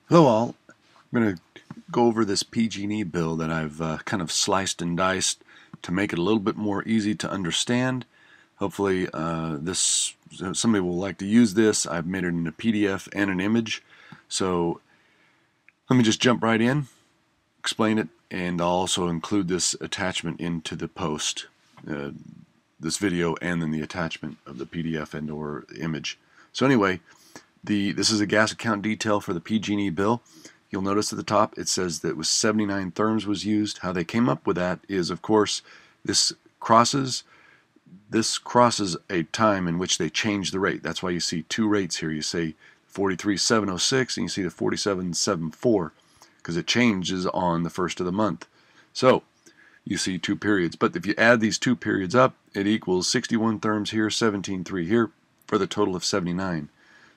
Hello all. I'm going to go over this PG&E bill that I've kind of sliced and diced to make it a little bit more easy to understand. Hopefully somebody will like to use this. I've made it in a PDF and an image. So let me just jump right in, explain it, and I'll also include this attachment into the post, this video, and then the attachment of the PDF and or image. So anyway, this is a gas account detail for the PG&E bill. You'll notice at the top it says that it was 79 therms was used. How they came up with that is, of course, this crosses a time in which they change the rate. That's why you see two rates here. You say 43,706 and you see the 47,74 because it changes on the first of the month. So you see two periods. But if you add these two periods up, it equals 61 therms here, 17.3 here, for the total of 79.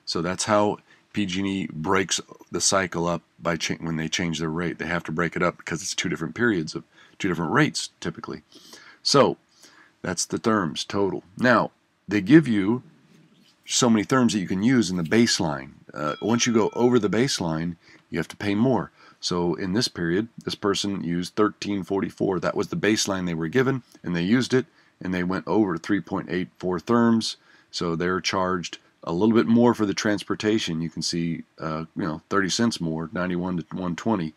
So that's how PG&E breaks the cycle up by when they change their rate. They have to break it up because it's two different periods of two different rates typically. So that's the therms total. Now they give you so many therms that you can use in the baseline. Once you go over the baseline, you have to pay more. So in this period, this person used 1344. That was the baseline they were given, and they used it, and they went over 3.84 therms. So they're charged a little bit more for the transportation. You can see 30 cents more, 91 to 120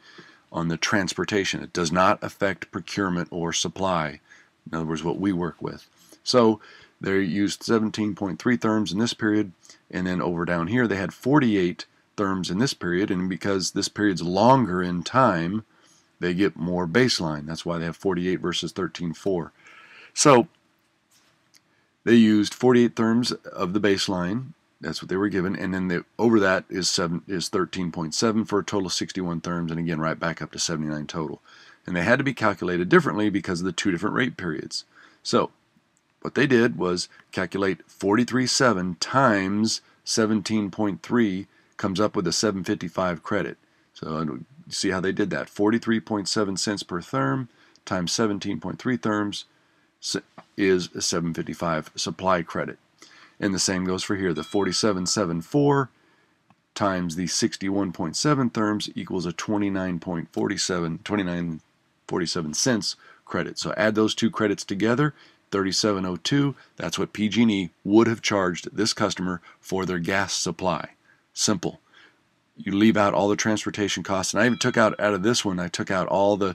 on the transportation. It does not affect procurement or supply. In other words, what we work with. So they used 17.3 therms in this period, and then over down here they had 48 therms in this period, and because this period's longer in time, they get more baseline. That's why they have 48 versus 13.4. So they used 48 therms of the baseline. That's what they were given, and then over that is 13.7 for a total of 61 therms, and again right back up to 79 total. And they had to be calculated differently because of the two different rate periods. So what they did was calculate 43.7 times 17.3 comes up with a 755 credit. So you see how they did that. 43.7 cents per therm times 17.3 therms is a 755 supply credit. And the same goes for here. The 47.74 times the 61.7 therms equals a 29.47 cents credit. So add those two credits together, 37.02. That's what PG&E would have charged this customer for their gas supply. Simple. You leave out all the transportation costs, and I even took out of this one, I took out all the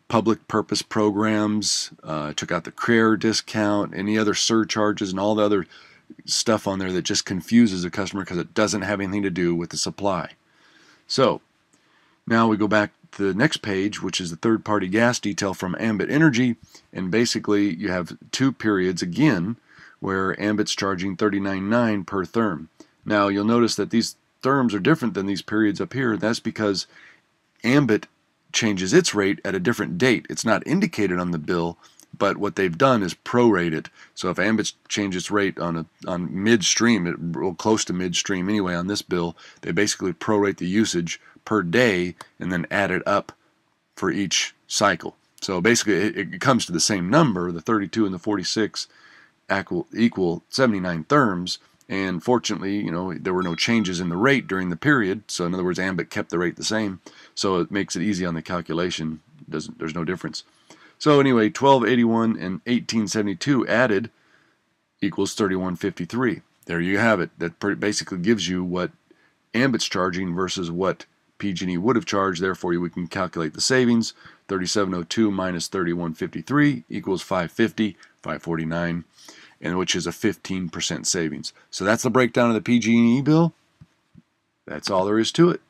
public purpose programs, took out the CREAR discount, any other surcharges, and all the other stuff on there that just confuses the customer because it doesn't have anything to do with the supply. So now we go back to the next page, which is the third-party gas detail from Ambit Energy, and basically you have two periods again where Ambit's charging $39.9 per therm. Now you'll notice that these therms are different than these periods up here. That's because Ambit changes its rate at a different date. It's not indicated on the bill, but what they've done is prorate it. So if Ambit changes its rate on midstream, real close to midstream anyway on this bill, they basically prorate the usage per day and then add it up for each cycle. So basically it comes to the same number. The 32 and the 46 equal 79 therms. And fortunately, there were no changes in the rate during the period. So in other words, Ambit kept the rate the same. So it makes it easy on the calculation. There's no difference. So anyway, 1281 and 1872 added equals 3153. There you have it. That basically gives you what Ambit's charging versus what PG&E would have charged. Therefore, we can calculate the savings. 3702 minus 3153 equals 550, 549. And which is a 15% savings. So that's the breakdown of the PG&E bill. That's all there is to it.